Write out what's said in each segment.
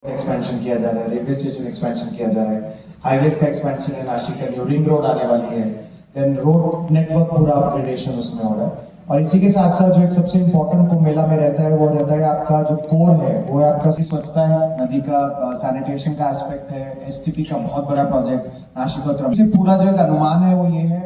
Expansion किया जा रहा है, रेलवे स्टेशन एक्सपेंशन किया जा रहा है, हाईवेज का एक्सपेंशन है, नासिक का न्यू रिंग रोड आने वाली है, देन रोड नेटवर्क पूरा अपग्रेडेशन उसमें हो रहा है। और इसी के साथ साथ जो एक सबसे इंपॉर्टेंट कुंभ मेला में रहता है वो रहता है आपका जो कोर है, वो है आपका स्वच्छता है, नदी का सैनिटेशन का एस्पेक्ट है, एसटीपी का बहुत बड़ा प्रोजेक्ट नासिक और त्रंबक। पूरा जो एक अनुमान है वो ये है,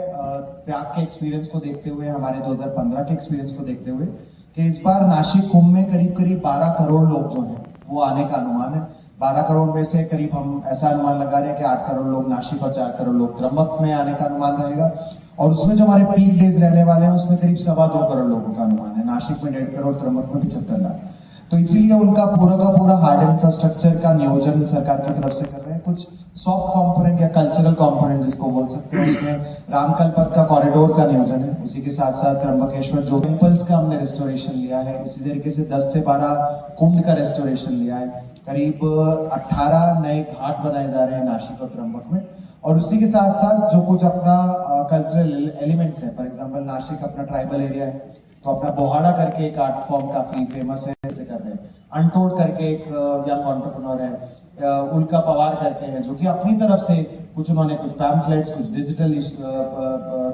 प्रयाग के एक्सपीरियंस को देखते हुए, हमारे 2015 के एक्सपीरियंस को देखते हुए, कि इस बार नासिक कुंभ में करीब करीब 12 करोड़ लोग जो हैं वो आने का अनुमान है। 12 करोड़ में से करीब हम ऐसा अनुमान लगा रहे हैं कि 8 करोड़ लोग नासिक और 4 करोड़ लोग त्रंबक में आने का अनुमान रहेगा। और उसमें जो हमारे पीक डेज रहने वाले हैं उसमें करीब 2.25 करोड़ लोगों का अनुमान है, नासिक में 1.5 करोड़, त्रंबक में 75 लाख। तो इसीलिए उनका पूरा का पूरा हार्ड इंफ्रास्ट्रक्चर का नियोजन सरकार की तरफ से कर रहे हैं। कुछ सॉफ्ट कंपोनेंट या कल्चरल कंपोनेंट जिसको बोल सकते हैं, उसमें रामकल्पथ का कॉरिडोर का नियोजन है। उसी के साथ साथ त्र्यंबकेश्वर जो टेम्पल्स का हमने रेस्टोरेशन लिया है। इसी तरीके से 10 से 12 कुंड का रेस्टोरेशन लिया है। करीब 18 नए घाट बनाए जा रहे हैं नासिक और त्रंबक में। और उसी के साथ साथ जो कुछ अपना कल्चरल एलिमेंट्स है, फॉर एग्जांपल नासिक अपना ट्राइबल एरिया है, तो अपना बोहाड़ा करके एक आर्ट फॉर्म काफी फेमस है, ऐसे कर रहे हैं। अनटोल्ड करके एक यंग एंटरप्रेन्योर है, उनका पवार करके है, जो कि अपनी तरफ से उन्होंने कुछ पैम्फलेट्स, कुछ डिजिटल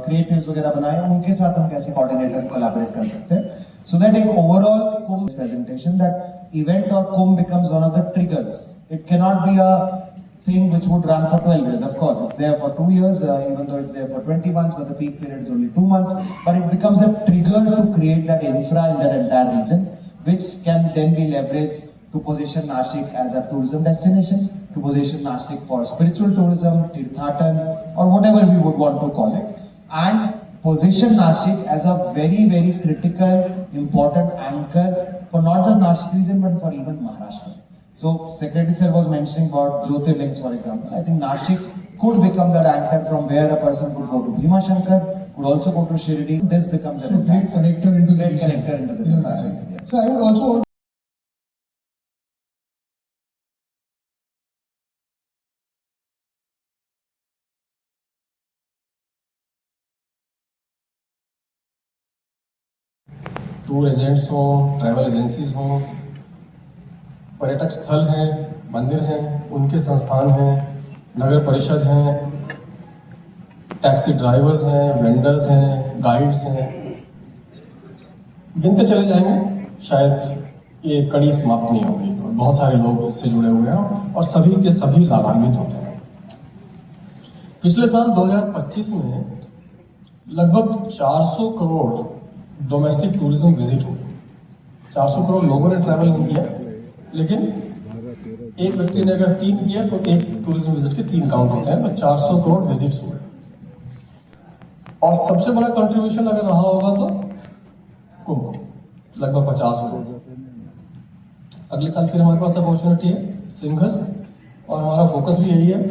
क्रिएटिव्स वगैरह बनाए। उनके साथ हम कैसे कोऑर्डिनेटर कोलैबोरेट कर सकते हैं, सो दैट एक overall Kumbh presentation, that event और Kumbh becomes one of the triggers. It can not be a thing which would run for 12 years. Of course, it's there for 2 years, even though it's there for 20 months, but the peak period is only 2 months. But it becomes a trigger to create that infra in that entire region, which can then be leveraged to position Nashik as a tourism destination, to position Nashik for spiritual tourism, Tirthatan, or whatever we would want to call it, and position Nashik as a very, very critical, important anchor for not just Nashik region, but for even Maharashtra. So Secretary Sir was mentioning about Jyotirlings, for example. I think Nashik could become that anchor from where a person could go to Bhima Shankar, could also go to Shirdi. This becomes a great connector into the region. Connector into the region. Yeah. So I would also want tour agents हों, travel agencies हों, पर्यटक स्थल हैं, मंदिर हैं, उनके संस्थान हैं, नगर परिषद हैं, टैक्सी ड्राइवर्स हैं, वेंडर्स हैं, गाइड्स हैं, गिनते चले जाएंगे, शायद ये कड़ी समाप्त नहीं होगी। और बहुत सारे लोग इससे जुड़े हुए हैं और सभी के सभी लाभान्वित होते हैं। पिछले साल 2025 में लगभग 400 करोड़ डोमेस्टिक टूरिज्म विजिट हुए। 400 करोड़ लोगों ने ट्रैवल नहीं किया, लेकिन एक व्यक्ति ने अगर 3 किया तो एक टूरिज्म विजिट के 3 काउंट होते हैं, तो 400 करोड़ विजिट्स हुए। और सबसे बड़ा कंट्रीब्यूशन अगर रहा होगा तो कुंभ, लगभग 50 करोड़। अगले साल फिर हमारे पास अपॉर्चुनिटी है सिंहस्थ, और हमारा फोकस भी यही है।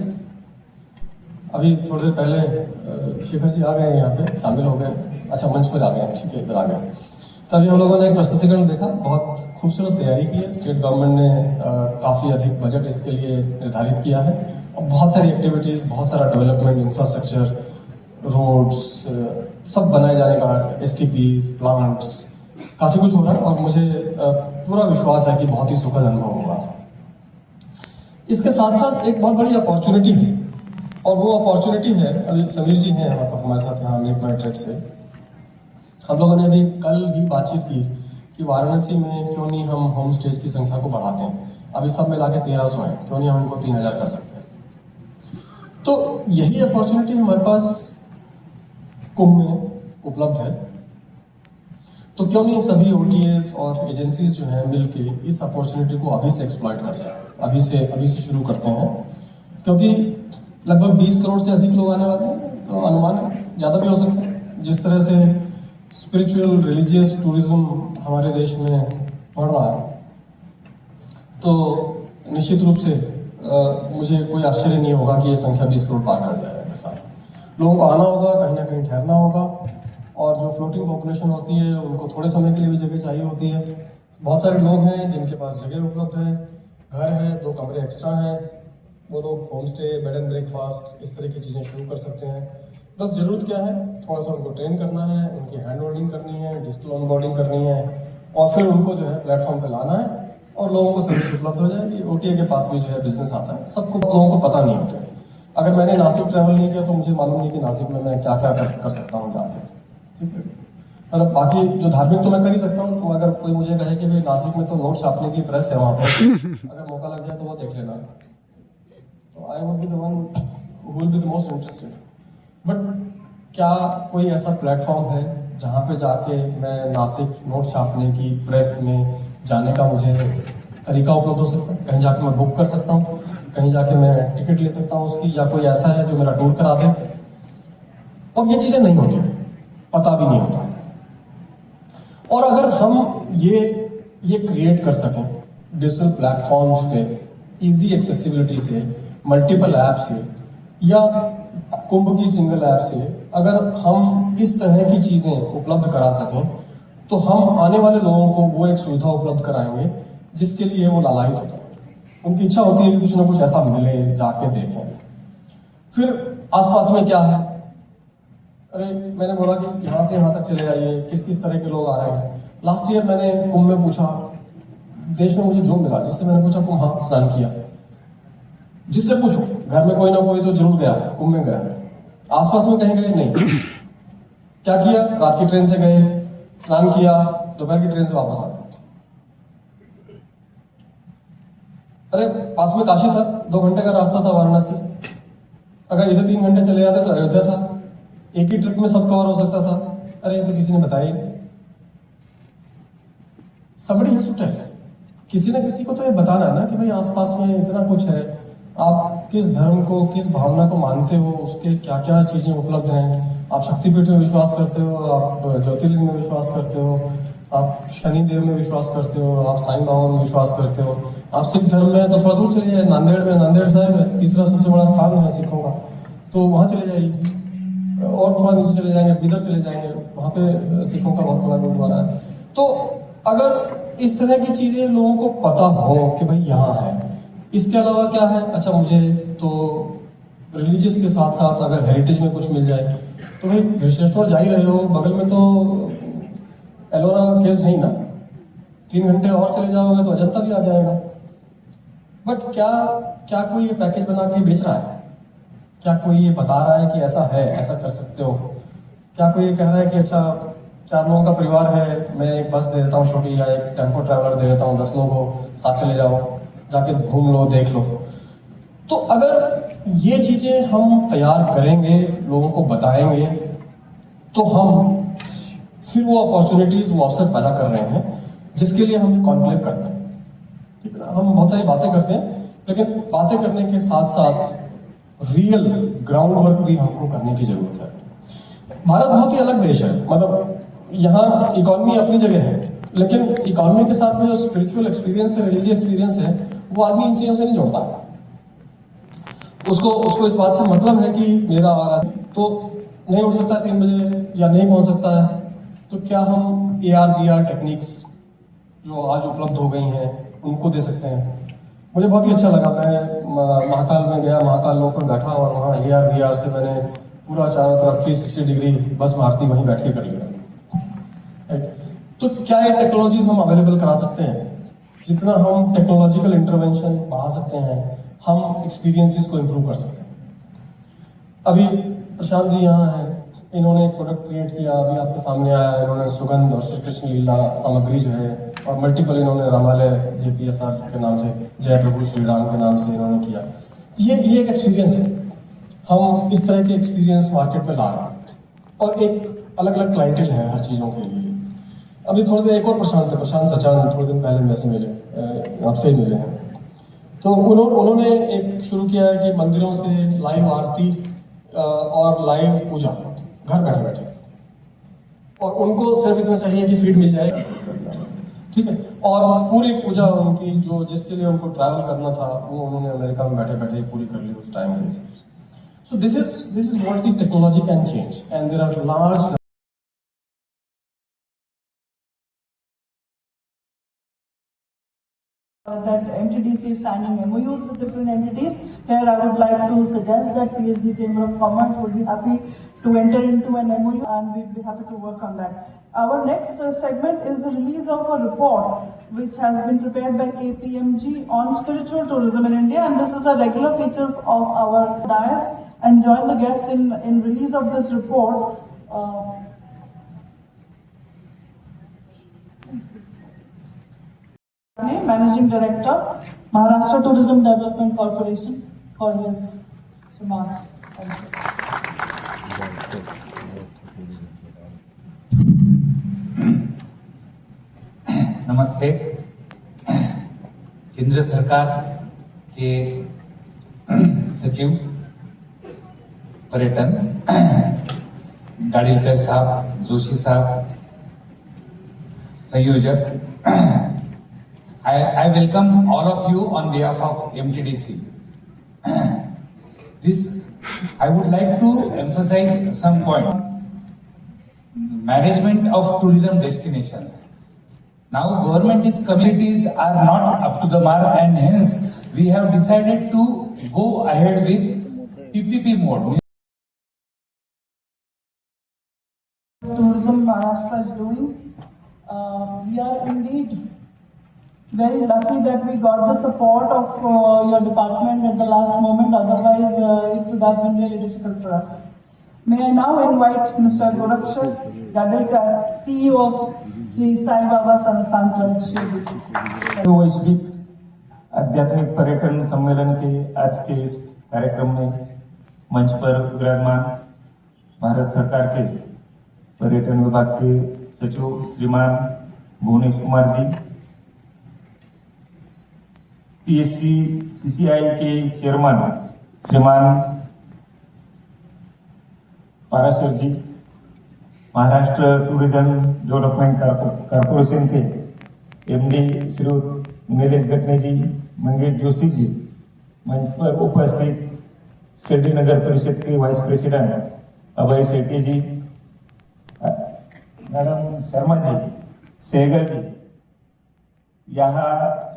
अभी थोड़ी देर पहले शेखर जी आ गए हैं, यहाँ पे शामिल हो गए। अच्छा, मंच पर आ गए, ठीक है, इधर आ गए। तभी हम लोगों ने एक प्रस्तुतिकरण देखा, बहुत खूबसूरत तैयारी की है। स्टेट गवर्नमेंट ने काफ़ी अधिक बजट इसके लिए निर्धारित किया है, और बहुत सारी एक्टिविटीज़, बहुत सारा डेवलपमेंट, इंफ्रास्ट्रक्चर, रोड्स, सब बनाए जाने का, STPs, प्लांट्स, काफ़ी कुछ हो रहा है। और मुझे पूरा विश्वास है कि बहुत ही सुखद अनुभव होगा। इसके साथ साथ एक बहुत बड़ी अपॉर्चुनिटी है, और वो अपॉर्चुनिटी है, अभी समीर जी हैं हमारे साथ यहाँ मेक माई ट्रिप से। हम लोगों ने अभी कल ही बातचीत की कि वाराणसी में क्यों नहीं हम होम स्टेज की संख्या को बढ़ाते हैं। अभी सब मिला के 1300 हैं, क्यों नहीं हम इनको 3000 कर सकते हैं। तो यही अपॉर्चुनिटी हमारे पास कुंभ में उपलब्ध है। तो क्यों नहीं सभी OTAs और एजेंसीज जो हैं मिलके इस अपॉर्चुनिटी को अभी से एक्सप्लॉइट करते हैं, अभी से शुरू करते हैं। क्योंकि लगभग 20 करोड़ से अधिक लोग आने वाले हैं, तो अनुमान ज़्यादा भी हो सकता है। जिस तरह से स्पिरिचुअल रिलीजियस टूरिज्म हमारे देश में बढ़ रहा है, तो निश्चित रूप से मुझे कोई आश्चर्य नहीं होगा कि ये संख्या 20 करोड़ पार कर जाए। ऐसा लोगों को आना होगा, कहीं ना कहीं ठहरना होगा, और जो फ्लोटिंग पॉपुलेशन होती है उनको थोड़े समय के लिए भी जगह चाहिए होती है। बहुत सारे लोग हैं जिनके पास जगह उपलब्ध है, घर है, 2 कमरे एक्स्ट्रा हैं, वो लोग home stay, bed and breakfast, इस तरह की चीज़ें शुरू कर सकते हैं। बस ज़रूरत क्या है, थोड़ा सा उनको ट्रेन करना है, उनकी हैंड होल्डिंग करनी है, डिजिटल ऑनबोर्डिंग करनी है, और फिर उनको जो है प्लेटफॉर्म पे लाना है और लोगों को सर्विस उपलब्ध हो जाएगी। ओटीए के पास भी जो है बिजनेस आता है, सबको लोगों को पता नहीं होता है। अगर मैंने नासिक ट्रैवल नहीं किया तो मुझे मालूम नहीं कि नासिक में मैं क्या क्या कर सकता हूँ जाके, ठीक है। मतलब बाकी जो धार्मिक तो मैं कर ही सकता हूँ, तो अगर कोई मुझे कहे कि भाई नासिक में तो नोट छापने की प्रेस है वहाँ पे, अगर मौका लग जाए तो वो देख लेना, तो I would be the one who will be the most interested. But क्या कोई ऐसा प्लेटफॉर्म है जहाँ पे जाके मैं नासिक नोट छापने की प्रेस में जाने का मुझे तरीका उपलब्ध हो सकता है? कहीं जाके मैं बुक कर सकता हूँ, कहीं जाके मैं टिकट ले सकता हूँ उसकी, या कोई ऐसा है जो मेरा टूर करा दे? और ये चीज़ें नहीं होती, पता भी नहीं होता। और अगर हम ये क्रिएट कर सकें डिजिटल प्लेटफॉर्म्स पे इजी एक्सेसिबिलिटी से, मल्टीपल ऐप से या कुंभ की सिंगल ऐप से, अगर हम इस तरह की चीज़ें उपलब्ध करा सकें तो हम आने वाले लोगों को वो एक सुविधा उपलब्ध कराएंगे जिसके लिए वो लालायित होते हैं। उनकी इच्छा होती है कि कुछ ना कुछ ऐसा मिले, जाके देखें। फिर आसपास में क्या है, अरे मैंने बोला कि यहाँ से यहाँ तक चले जाइए, किस किस तरह के लोग आ रहे हैं। लास्ट ईयर मैंने कुंभ में पूछा, देश में मुझे जो मिला, जिससे मैंने पूछा कुंभ हाँ स्नान किया, जिससे पूछो घर में कोई ना कोई तो जरूर गया, कुंभ में गया। आसपास में कहीं गए नहीं। क्या किया, रात की ट्रेन से गए, स्नान किया, दोपहर की ट्रेन से वापस आ गए। अरे पास में काशी था, 2 घंटे का रास्ता था वाराणसी, अगर इधर 3 घंटे चले जाते तो अयोध्या था, एक ही ट्रिप में सब कवर हो सकता था। अरे ये तो किसी ने बताया ही नहीं। somebody has to tell, किसी ना किसी को तो ये बताना है ना कि भाई आसपास में इतना कुछ है, आप किस धर्म को, किस भावना को मानते हो, उसके क्या क्या चीजें उपलब्ध हैं। आप शक्तिपीठ में विश्वास करते हो, आप ज्योतिर्लिंग में विश्वास करते हो, आप शनि देव में विश्वास करते हो, आप साईं बाबा में विश्वास करते हो। आप सिख धर्म में तो थोड़ा दूर चले जाए, नांदेड़ में नांदेड़ साहिब है, तीसरा सबसे बड़ा स्थान है सिखों का, तो वहाँ चले जाइए। और थोड़ा नीचे चले जाएंगे, बिदर चले जाएंगे, वहाँ पे सिखों का बहुत बड़ा गुरुद्वारा है। तो अगर इस तरह की चीजें लोगों को पता हो कि भाई यहाँ है, इसके अलावा क्या है, अच्छा मुझे तो रिलीजियस के साथ साथ अगर हेरिटेज में कुछ मिल जाए तो भाई ऋषिकेश्वर जा ही रहे हो, बगल में तो एलोरा केव्स है ही ना, 3 घंटे और चले जाओगे तो अजंता भी आ जाएगा। बट क्या कोई ये पैकेज बना के बेच रहा है? क्या कोई ये बता रहा है कि ऐसा है, ऐसा कर सकते हो? क्या कोई ये कह रहा है कि अच्छा 4 लोगों का परिवार है, मैं एक बस दे देता हूँ छोटी, या एक टेम्पो ट्रैवलर दे देता हूँ, 10 लोग हो, साथ चले जाओ, जाके घूम लो, देख लो। तो अगर ये चीजें हम तैयार करेंगे, लोगों को बताएंगे, तो हम फिर वो अपॉर्चुनिटीज, वो अवसर पैदा कर रहे हैं जिसके लिए हम कॉन्क्लेव करते हैं। ठीक है ना, हम बहुत सारी बातें करते हैं, लेकिन बातें करने के साथ साथ रियल ग्राउंड वर्क भी हमको करने की जरूरत है। भारत बहुत ही अलग देश है, मतलब यहाँ इकोनॉमी अपनी जगह है, लेकिन इकोनॉमी के साथ में जो स्पिरिचुअल एक्सपीरियंस है, रिलीजियस एक्सपीरियंस है, वो आदमी इन चीजों से नहीं जोड़ता। उसको इस बात से मतलब है कि मेरा आ तो नहीं उठ सकता 3 बजे या नहीं पहुंच सकता है, तो क्या हम AR VR टेक्निक्स जो आज उपलब्ध हो गई हैं उनको दे सकते हैं? मुझे बहुत ही अच्छा लगा, मैं महाकाल में गया, महाकाल लोक में बैठा और वहाँ AR VR से मैंने पूरा चारों तरफ 360 डिग्री बस आरती वहीं बैठ के कर लिया। तो क्या ये टेक्नोलॉजीज हम अवेलेबल करा सकते हैं? जितना हम टेक्नोलॉजिकल इंटरवेंशन बढ़ा सकते हैं, हम एक्सपीरियंसेस को इम्प्रूव कर सकते हैं। अभी प्रशांत जी यहाँ हैं, इन्होंने एक प्रोडक्ट क्रिएट किया, अभी आपके सामने आया, इन्होंने सुगंध और श्री कृष्ण लीला सामग्री जो है, और मल्टीपल इन्होंने रामालय JPSR के नाम से, जय प्रभु श्री राम के नाम से इन्होंने किया। ये एक एक्सपीरियंस है, हम इस तरह के एक्सपीरियंस मार्केट में ला रहे हैं, और एक अलग अलग क्लाइंटेल है हर चीज़ों के लिए। अभी थोड़ी देर एक और प्रशांत सचान थोड़े दिन पहले मेरे से मिले, आपसे ही मिले हैं, तो उन्होंने एक शुरू किया है कि मंदिरों से लाइव आरती और लाइव पूजा घर बैठे बैठे, और उनको सिर्फ इतना चाहिए कि फीड मिल जाए, ठीक है, और पूरी पूजा उनकी जो जिसके लिए उनको ट्रैवल करना था वो उन्होंने अमेरिका में बैठे बैठे पूरी कर ली उस टाइम में। So this is what the technology can change, and there are large that MTDC is signing MOUs with different entities. Here I would like to suggest that PSD Chamber of Commerce would be happy to enter into an MOU, and we'll be happy to work on that. Our next segment is the release of a report which has been prepared by KPMG on spiritual tourism in India, and this is a regular feature of our dais. And join the guests in release of this report. Managing Director, Maharashtra Tourism Development Corporation, for his remarks. Thank you. नमस्ते। केंद्र सरकार के सचिव पर्यटन गाड़ीलकर साहब, जोशी साहब, संयोजक, I welcome all of you on behalf of MTDC. I would like to emphasize some point. Management of tourism destinations. Now government communities are not up to the mark, and hence we have decided to go ahead with PPP mode. Tourism Maharashtra is doing. We are indeed very lucky that we got the support of your department at the last moment. Otherwise, it would have been really difficult for us. May I now invite Mr. Gorakshar Gadilkar, CEO of Sri Sai Baba Sansthan Trust, Shirdi. वैश्विक आध्यात्मिक पर्यटन सम्मेलन के आज के इस कार्यक्रम में मंच पर विराजमान भारत सरकार के पर्यटन विभाग के सचिव श्रीमान भुवनेश कुमार जी, पीएससी सीसीआई के चेयरमैन श्रीमान पाराशर जी, महाराष्ट्र टूरिज्म डेवलपमेंट कॉर्पोरेशन के एमडी श्री नीलेश गटने जी, मंगेश जोशी जी, मंच पर उपस्थित शिरडी नगर परिषद के वाइस प्रेसिडेंट अभय शेट्टी जी, मैडम शर्मा जी, सहगल जी, यहाँ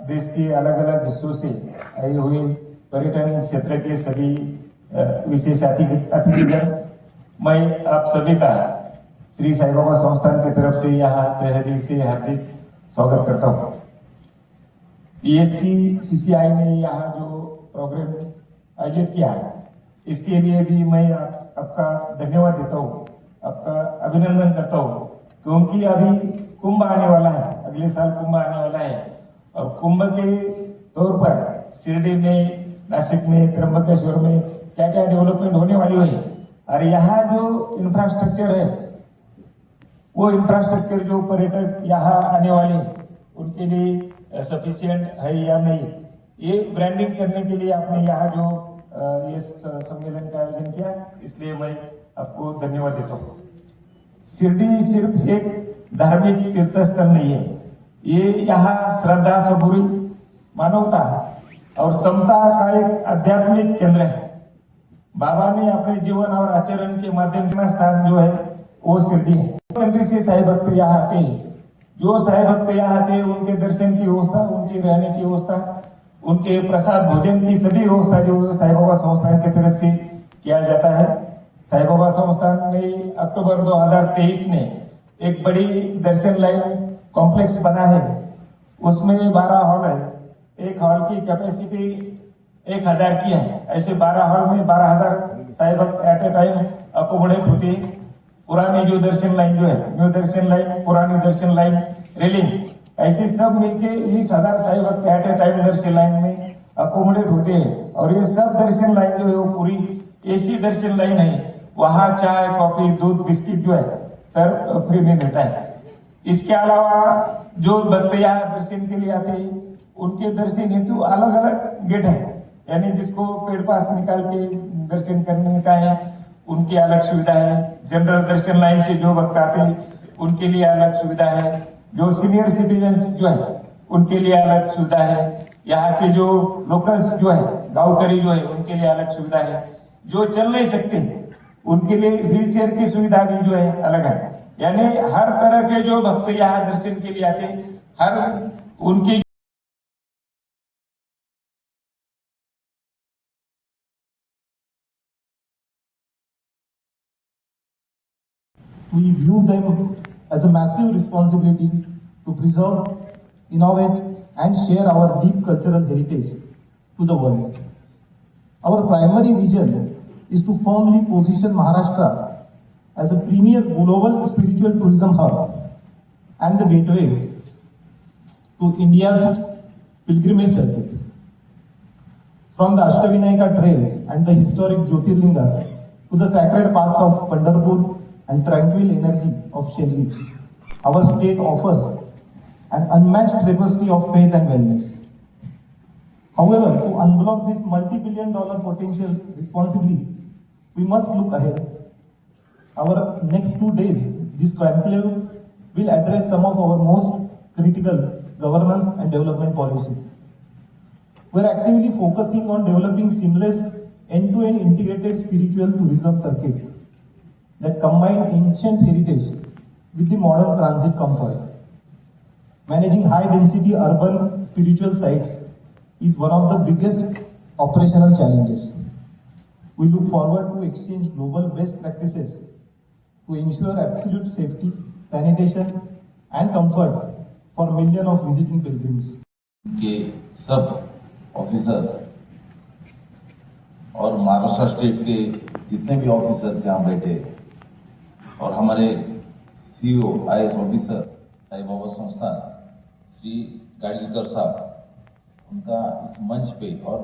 देश के अलग अलग हिस्सों से आए हुए पर्यटन क्षेत्र के सभी विशेष अतिथिगण, मैं आप सभी का श्री साई बाबा संस्थान की तरफ से यहाँ तहे दिल से हार्दिक स्वागत करता हूँ। पीएससी सीसीआई ने यहाँ जो प्रोग्राम आयोजित किया है, इसके लिए भी मैं आपका धन्यवाद देता हूँ, आपका अभिनंदन करता हूँ, क्योंकि अभी कुंभ आने वाला है, अगले साल कुंभ आने वाला है, और कुंभ के तौर पर शिरडी में, नासिक में, त्र्यंबकेश्वर में क्या क्या डेवलपमेंट होने वाली है, और यहाँ जो इंफ्रास्ट्रक्चर है, वो इंफ्रास्ट्रक्चर जो पर्यटक यहाँ आने वाले उनके लिए सफिशिएंट है या नहीं, ये ब्रांडिंग करने के लिए आपने यहाँ जो ये सम्मेलन का आयोजन किया, इसलिए मैं आपको धन्यवाद देता हूँ। शिरडी सिर्फ एक धार्मिक तीर्थ स्थल नहीं है, ये यहाँ श्रद्धा, सबूरी, मानवता और समता का एक आध्यात्मिक केंद्र है। बाबा ने अपने जीवन और आचरण के माध्यम से स्थान जो है वो शिरडी है। कंट्री से साई भक्त यहाँ आते हैं, जो साई भक्त यहाँ आते हैं उनके दर्शन की व्यवस्था, उनके रहने की व्यवस्था, उनके प्रसाद भोजन की सभी व्यवस्था जो साई बाबा संस्थान की तरफ से किया जाता है। साई बाबा संस्थान में अक्टूबर 2023 में एक बड़ी दर्शन लाइन कॉम्प्लेक्स बना है, उसमें 12 हॉल है, एक हॉल की कैपेसिटी 1000 की है, ऐसे 12 हॉल में 12,000 साई भक्त एट ए टाइम अकोमोडेट होते हैं। पुरानी जो दर्शन लाइन जो है, न्यू दर्शन लाइन, पुरानी दर्शन लाइन, रेलिंग, ऐसे सब मिलके 20,000 साई भक्त एट ए टाइम दर्शन लाइन में अकोमोडेट होते हैं। और ये सब दर्शन लाइन जो है वो पूरी एसी दर्शन लाइन है, वहाँ चाय, कॉफी, दूध, बिस्किट जो है सर फ्री में मिलता है। इसके अलावा जो भक्त यहाँ दर्शन के लिए आते हैं उनके दर्शन हेतु अलग अलग गेट है, यानी जिसको पेड़ पास निकाल के दर्शन करने का है उनकी अलग सुविधा है। जनरल दर्शन लाइन से जो भक्त आते हैं उनके लिए अलग सुविधा है। जो सीनियर सिटीजन्स जो है उनके लिए अलग सुविधा है। यहाँ के जो लोकल्स जो है, गांवकरी जो है, उनके लिए अलग सुविधा है। जो चल नहीं सकते उनके लिए व्हील चेयर की सुविधा भी जो है अलग है। यानी हर तरह के जो भक्त यहाँ दर्शन के लिए आते हैं, हर उनकी we view them as a massive responsibility to preserve, innovate, and share our deep cultural heritage to the world. Our primary vision is to firmly position Maharashtra as a premier global spiritual tourism hub and the gateway to India's pilgrimage circuit. From the Ashtavinayaka Trail and the historic Jyotirlingas to the sacred paths of Pandharpur and tranquil energy of Shelli, our state offers an unmatched tapestry of faith and wellness. However, to unblock this multi-billion-dollar potential responsibly, we must look ahead. Our next 2 days, this conclave will address some of our most critical governance and development policies. We are actively focusing on developing seamless end-to-end integrated spiritual tourism circuits that combine ancient heritage with the modern transit comfort. Managing high-density urban spiritual sites is one of the biggest operational challenges. We look forward to exchange global best practices to ensure absolute safety, sanitation, and comfort for millions of visiting pilgrims. के सब officers और Maharashtra state के जितने भी officers यहाँ बैठे और हमारे CEO IAS officer Sai Baba संस्थान श्री गाडगीकर साहब उनका इस मंच पे और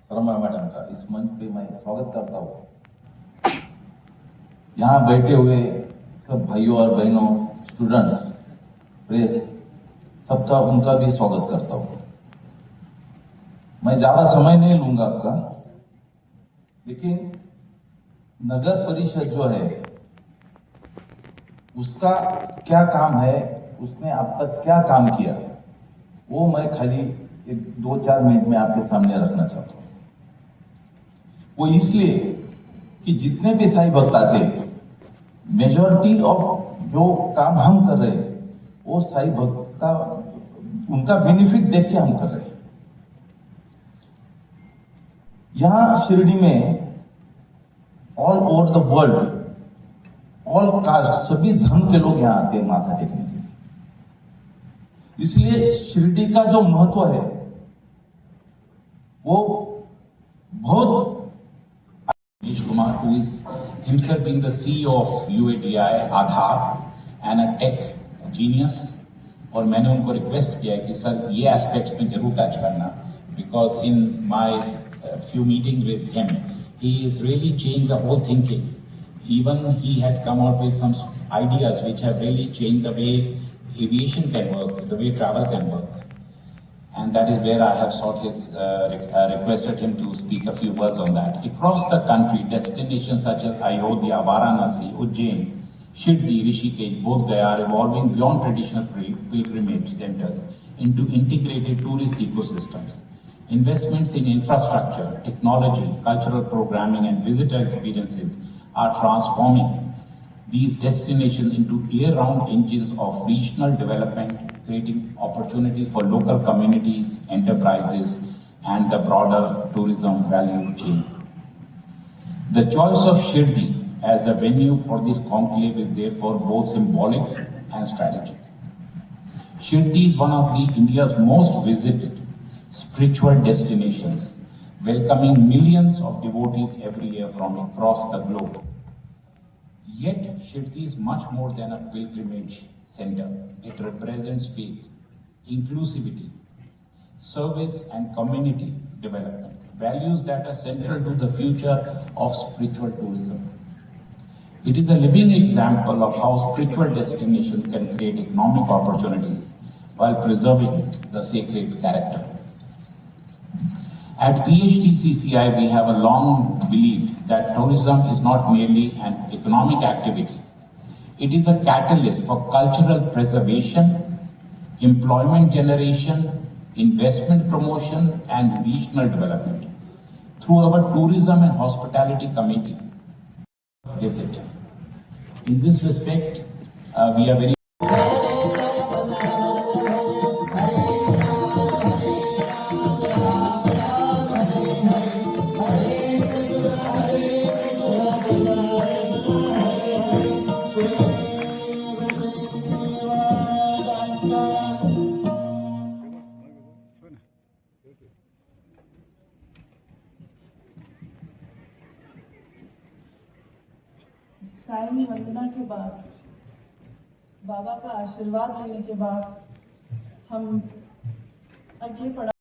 शर्मा मैडम का इस मंच पे मैं स्वागत करता हूँ। यहाँ बैठे हुए सब भाइयों और बहनों, स्टूडेंट्स, प्रेस, सबका उनका भी स्वागत करता हूँ। मैं ज्यादा समय नहीं लूंगा आपका, लेकिन नगर परिषद जो है उसका क्या काम है, उसने अब तक क्या काम किया, वो मैं खाली 2-4 मिनट में आपके सामने रखना चाहता हूँ। वो इसलिए कि जितने भी साईं भक्त आते, मेजॉरिटी ऑफ जो काम हम कर रहे हैं वो साईं भक्त का उनका बेनिफिट देख के हम कर रहे हैं। यहां शिरडी में all over the world, all cast, सभी धर्म के लोग यहां आते हैं माथा टेकने के लिए। इसलिए शिरडी का जो महत्व है वो बहुत। Manish Kumar, who is himself being the CEO of UADI, Aadhaar, and a tech genius, और मैंने उनको रिक्वेस्ट किया है कि सर ये एस्पेक्ट्स में जरूर टच करना, because in my few meetings with him, he is really changed the whole thinking. Even he had come out with some ideas which have really changed the way aviation can work, the way travel can work. And that is where I have sought his, requested him to speak a few words on that. Across the country, destinations such as Ayodhya, Varanasi, Ujjain, Shirdi, Rishikesh, Bodh Gaya are evolving beyond traditional pilgrimage centers into integrated tourist ecosystems. Investments in infrastructure, technology, cultural programming, and visitor experiences are transforming these destinations into year-round engines of regional development, creating opportunities for local communities, enterprises, and the broader tourism value chain. The choice of Shirdi as a venue for this conclave is therefore both symbolic and strategic. Shirdi is one of the India's most visited spiritual destinations, welcoming millions of devotees every year from across the globe. Yet, Shirdi is much more than a pilgrimage center. It represents faith, inclusivity, service, and community development, values that are central to the future of spiritual tourism. It is a living example of how spiritual destinations can create economic opportunities while preserving the sacred character. At PHTCCI, we have a long believed that tourism is not merely an economic activity. It is a catalyst for cultural preservation, employment generation, investment promotion, and regional development. Through our Tourism and Hospitality Committee visit. In this respect, we are very Hare Krishna, Krishna Krishna, Hare Hare, Sai वंदना के बाद, बाबा का आशीर्वाद लेने के बाद हम अगले पड़ाव